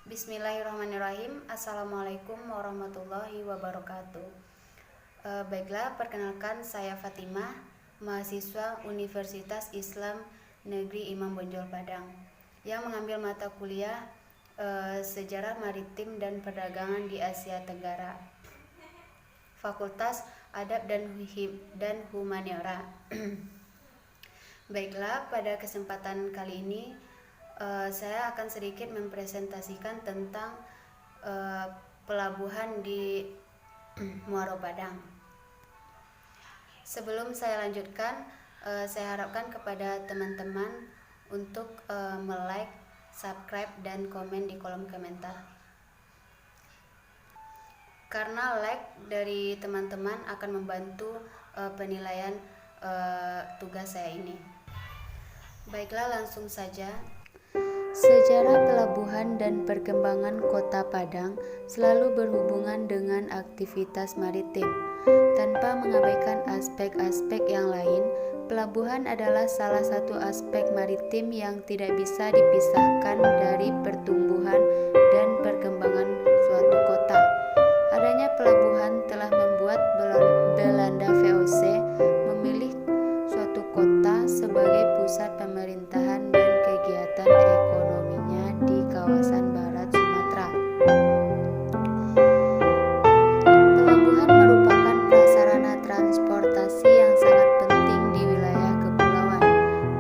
Bismillahirrahmanirrahim. Assalamualaikum warahmatullahi wabarakatuh. Baiklah, perkenalkan saya Fatimah, mahasiswa Universitas Islam Negeri Imam Bonjol Padang, yang mengambil mata kuliah Sejarah Maritim dan Perdagangan di Asia Tenggara, Fakultas Adab dan Humaniora. Baiklah, pada kesempatan kali ini saya akan sedikit mempresentasikan tentang pelabuhan di Muaro Padang. Sebelum saya lanjutkan, saya harapkan kepada teman-teman untuk like, subscribe, dan komen di kolom komentar. Karena like dari teman-teman akan membantu penilaian tugas saya ini. Baiklah, langsung saja. Sejarah pelabuhan dan perkembangan Kota Padang selalu berhubungan dengan aktivitas maritim. Tanpa mengabaikan aspek-aspek yang lain, pelabuhan adalah salah satu aspek maritim yang tidak bisa dipisahkan dari pertumbuhan dan perkembangan suatu kota. Adanya pelabuhan telah membuat Belanda VOC memilih suatu kota sebagai pusat pemerintahan dan kegiatan ekonominya di kawasan barat Sumatera. Pelabuhan merupakan prasarana transportasi yang sangat penting di wilayah kepulauan.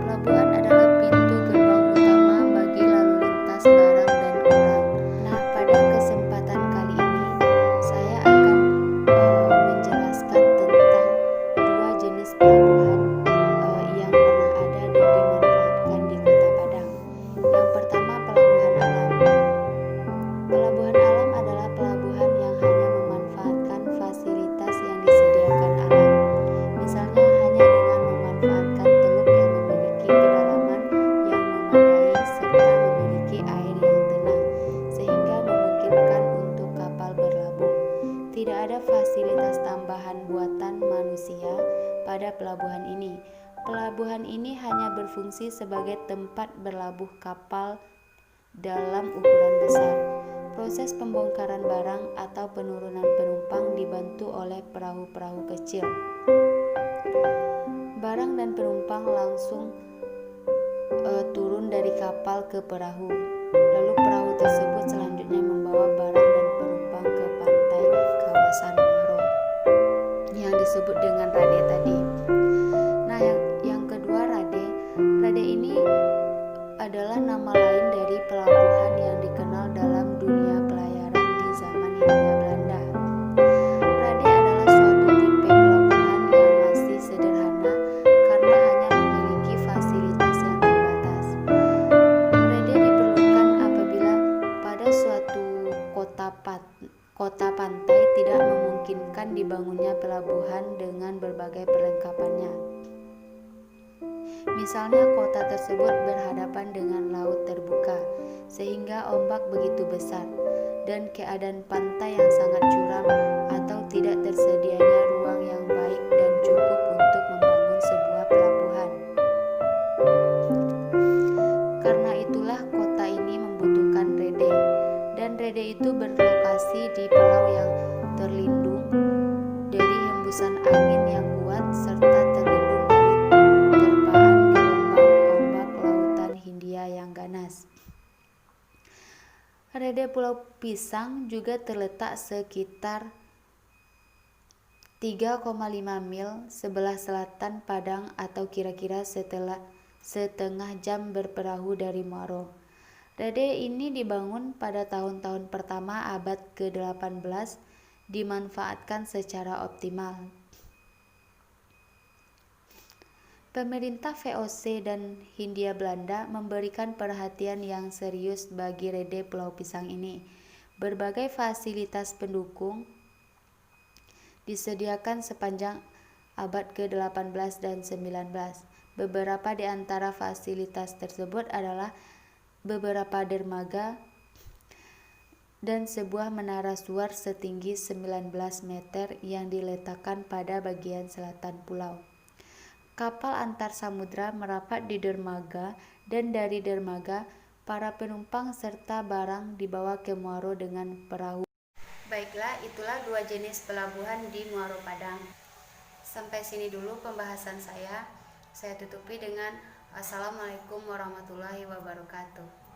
Pelabuhan adalah pintu gerbang utama bagi lalu lintas barang dan orang. Nah, pada kesempatan kali ini saya akan menjelaskan tentang dua jenis pelabuhan yang pernah ada dan dimanfaatkan di Kota Padang. Yang pertama, pelabuhan alam. Pelabuhan alam adalah pelabuhan yang hanya memanfaatkan fasilitas yang disediakan alam. Misalnya hanya dengan memanfaatkan teluk yang memiliki kedalaman yang memadai serta memiliki air yang tenang, sehingga memungkinkan untuk kapal berlabuh. Tidak ada fasilitas tambahan buatan manusia pada pelabuhan ini. Pelabuhan ini hanya berfungsi sebagai tempat berlabuh kapal dalam ukuran besar. Proses pembongkaran barang atau penurunan penumpang dibantu oleh perahu-perahu kecil. Barang dan penumpang langsung turun dari kapal ke perahu. Lalu perahu tersebut selanjutnya membawa barang dan penumpang ke pantai kawasan Muaro yang disebut dengan rade tadi. Nah, yang kedua, rade. Rade ini adalah nama lain dari pelabuhan yang dikenal dalam dunia pelayaran di zaman Hindia Belanda. Rade adalah suatu tipe pelabuhan yang masih sederhana karena hanya memiliki fasilitas yang terbatas. Rade diperlukan apabila pada suatu kota pantai tidak memungkinkan dibangunnya pelabuhan dengan berbagai perlengkapannya. Misalnya kota tersebut berhadapan dengan laut terbuka, sehingga ombak begitu besar, dan keadaan pantai yang sangat curam atau tidak tersedianya ruang yang baik dan cukup untuk membangun sebuah pelabuhan. Karena itulah kota ini membutuhkan rede, dan rede itu berlokasi di pulau yang terlindung dari hembusan angin yang kuat serta terlindung dari terpaan gelombang ombak lautan Hindia yang ganas. Rede Pulau Pisang juga terletak sekitar 3,5 mil sebelah selatan Padang atau kira-kira setengah jam berperahu dari Muaro. Rede ini dibangun pada tahun-tahun pertama abad ke-18, dimanfaatkan secara optimal. Pemerintah VOC dan Hindia Belanda memberikan perhatian yang serius bagi rede Pulau Pisang ini. Berbagai fasilitas pendukung disediakan sepanjang abad ke-18 dan 19. Beberapa di antara fasilitas tersebut adalah beberapa dermaga dan sebuah menara suar setinggi 19 meter yang diletakkan pada bagian selatan pulau. Kapal antar samudra merapat di dermaga dan dari dermaga para penumpang serta barang dibawa ke Muaro dengan perahu. Baiklah, itulah 2 jenis pelabuhan di Muaro Padang. Sampai sini dulu pembahasan saya. Saya tutupi dengan Assalamualaikum warahmatullahi wabarakatuh.